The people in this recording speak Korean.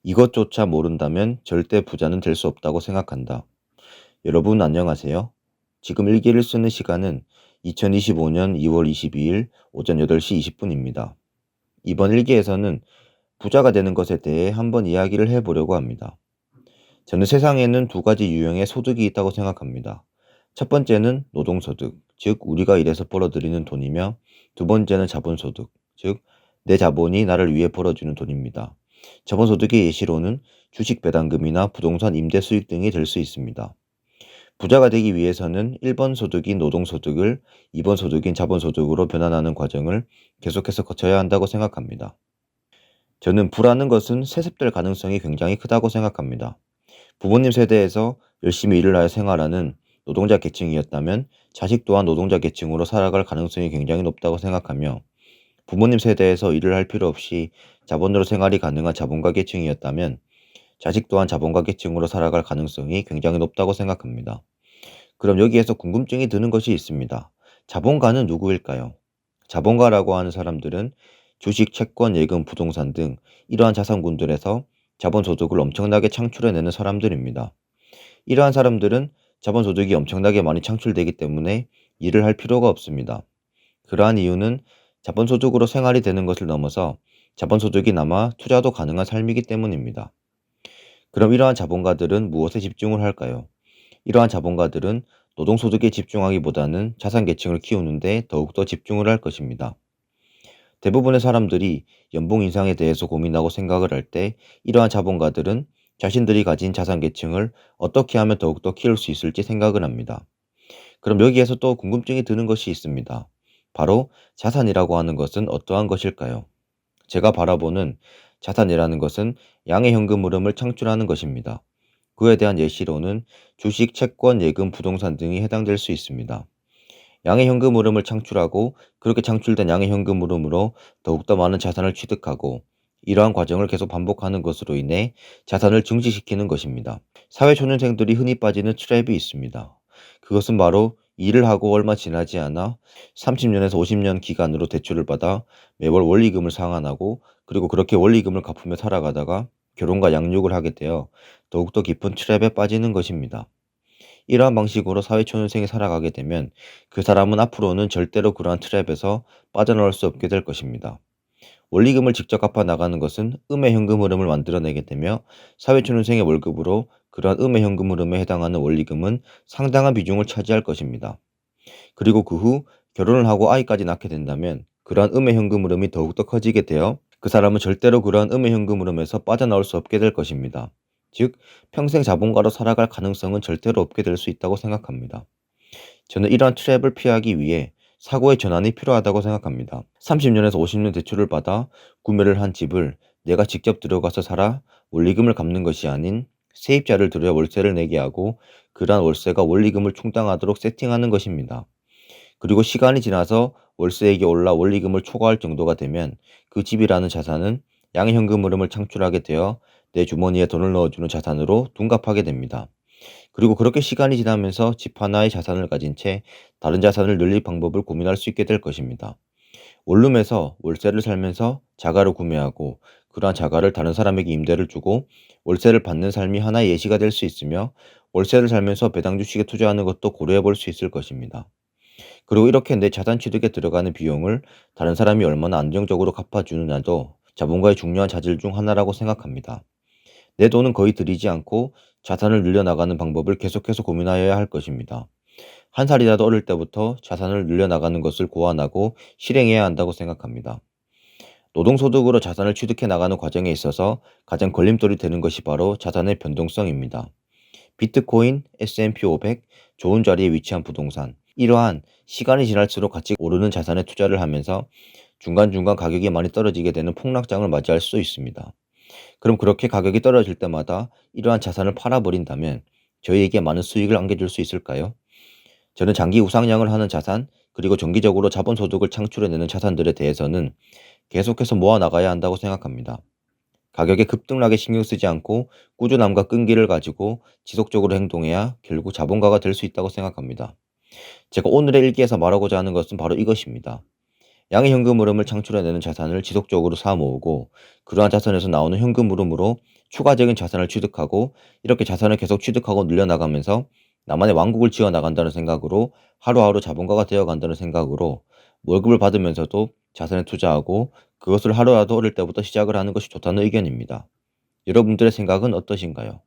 이것조차 모른다면 절대 부자는 될 수 없다고 생각한다. 여러분 안녕하세요. 지금 일기를 쓰는 시간은 2025년 2월 22일 오전 8시 20분입니다. 이번 일기에서는 부자가 되는 것에 대해 한번 이야기를 해보려고 합니다. 저는 세상에는 두 가지 유형의 소득이 있다고 생각합니다. 첫 번째는 노동소득, 즉 우리가 일해서 벌어들이는 돈이며, 두 번째는 자본소득, 즉 내 자본이 나를 위해 벌어주는 돈입니다. 자본소득의 예시로는 주식 배당금이나 부동산 임대 수익 등이 될 수 있습니다. 부자가 되기 위해서는 1번 소득인 노동소득을 2번 소득인 자본소득으로 변환하는 과정을 계속해서 거쳐야 한다고 생각합니다. 저는 부라는 것은 세습될 가능성이 굉장히 크다고 생각합니다. 부모님 세대에서 열심히 일을 하여 생활하는 노동자 계층이었다면 자식 또한 노동자 계층으로 살아갈 가능성이 굉장히 높다고 생각하며, 부모님 세대에서 일을 할 필요 없이 자본으로 생활이 가능한 자본가 계층이었다면 자식 또한 자본가 계층으로 살아갈 가능성이 굉장히 높다고 생각합니다. 그럼 여기에서 궁금증이 드는 것이 있습니다. 자본가는 누구일까요? 자본가라고 하는 사람들은 주식, 채권, 예금, 부동산 등 이러한 자산군들에서 자본소득을 엄청나게 창출해내는 사람들입니다. 이러한 사람들은 자본소득이 엄청나게 많이 창출되기 때문에 일을 할 필요가 없습니다. 그러한 이유는 자본소득으로 생활이 되는 것을 넘어서 자본소득이 남아 투자도 가능한 삶이기 때문입니다. 그럼 이러한 자본가들은 무엇에 집중을 할까요? 이러한 자본가들은 노동소득에 집중하기보다는 자산계층을 키우는 데 더욱더 집중을 할 것입니다. 대부분의 사람들이 연봉 인상에 대해서 고민하고 생각을 할 때 이러한 자본가들은 자신들이 가진 자산계층을 어떻게 하면 더욱더 키울 수 있을지 생각을 합니다. 그럼 여기에서 또 궁금증이 드는 것이 있습니다. 바로 자산이라고 하는 것은 어떠한 것일까요? 제가 바라보는 자산이라는 것은 양의 현금 흐름을 창출하는 것입니다. 그에 대한 예시로는 주식, 채권, 예금, 부동산 등이 해당될 수 있습니다. 양의 현금 흐름을 창출하고 그렇게 창출된 양의 현금 흐름으로 더욱더 많은 자산을 취득하고, 이러한 과정을 계속 반복하는 것으로 인해 자산을 증식시키는 것입니다. 사회초년생들이 흔히 빠지는 트랩이 있습니다. 그것은 바로 일을 하고 얼마 지나지 않아 30년에서 50년 기간으로 대출을 받아 매월 원리금을 상환하고, 그리고 그렇게 원리금을 갚으며 살아가다가 결혼과 양육을 하게 되어 더욱더 깊은 트랩에 빠지는 것입니다. 이러한 방식으로 사회초년생이 살아가게 되면 그 사람은 앞으로는 절대로 그러한 트랩에서 빠져나올 수 없게 될 것입니다. 원리금을 직접 갚아 나가는 것은 음의 현금 흐름을 만들어내게 되며, 사회초년생의 월급으로 그러한 음의 현금 흐름에 해당하는 원리금은 상당한 비중을 차지할 것입니다. 그리고 그 후 결혼을 하고 아이까지 낳게 된다면 그러한 음의 현금 흐름이 더욱더 커지게 되어 그 사람은 절대로 그러한 음의 현금 흐름에서 빠져나올 수 없게 될 것입니다. 즉, 평생 자본가로 살아갈 가능성은 절대로 없게 될 수 있다고 생각합니다. 저는 이러한 트랩을 피하기 위해 사고의 전환이 필요하다고 생각합니다. 30년에서 50년 대출을 받아 구매를 한 집을 내가 직접 들어가서 살아 원리금을 갚는 것이 아닌 세입자를 들여 월세를 내게 하고, 그러한 월세가 원리금을 충당하도록 세팅하는 것입니다. 그리고 시간이 지나서 월세액이 올라 원리금을 초과할 정도가 되면 그 집이라는 자산은 양의 현금 흐름을 창출하게 되어 내 주머니에 돈을 넣어주는 자산으로 둔갑하게 됩니다. 그리고 그렇게 시간이 지나면서 집 하나의 자산을 가진 채 다른 자산을 늘릴 방법을 고민할 수 있게 될 것입니다. 원룸에서 월세를 살면서 자가를 구매하고 그러한 자가를 다른 사람에게 임대를 주고 월세를 받는 삶이 하나의 예시가 될 수 있으며, 월세를 살면서 배당 주식에 투자하는 것도 고려해 볼 수 있을 것입니다. 그리고 이렇게 내 자산 취득에 들어가는 비용을 다른 사람이 얼마나 안정적으로 갚아주느냐도 자본가의 중요한 자질 중 하나라고 생각합니다. 내 돈은 거의 들이지 않고 자산을 늘려나가는 방법을 계속해서 고민하여야 할 것입니다. 한 살이라도 어릴 때부터 자산을 늘려나가는 것을 고안하고 실행해야 한다고 생각합니다. 노동소득으로 자산을 취득해 나가는 과정에 있어서 가장 걸림돌이 되는 것이 바로 자산의 변동성입니다. 비트코인, S&P 500, 좋은 자리에 위치한 부동산, 이러한 시간이 지날수록 가치 오르는 자산에 투자를 하면서 중간중간 가격이 많이 떨어지게 되는 폭락장을 맞이할 수 있습니다. 그럼 그렇게 가격이 떨어질 때마다 이러한 자산을 팔아버린다면 저희에게 많은 수익을 안겨줄 수 있을까요? 저는 장기 우상향을 하는 자산, 그리고 정기적으로 자본소득을 창출해내는 자산들에 대해서는 계속해서 모아나가야 한다고 생각합니다. 가격에 급등락에 신경 쓰지 않고 꾸준함과 끈기를 가지고 지속적으로 행동해야 결국 자본가가 될 수 있다고 생각합니다. 제가 오늘의 일기에서 말하고자 하는 것은 바로 이것입니다. 양의 현금 흐름을 창출해내는 자산을 지속적으로 쌓아 모으고 그러한 자산에서 나오는 현금 흐름으로 추가적인 자산을 취득하고 이렇게 자산을 계속 취득하고 늘려나가면서 나만의 왕국을 지어나간다는 생각으로 하루하루 자본가가 되어간다는 생각으로 월급을 받으면서도 자산에 투자하고 그것을 하루라도 어릴 때부터 시작을 하는 것이 좋다는 의견입니다. 여러분들의 생각은 어떠신가요?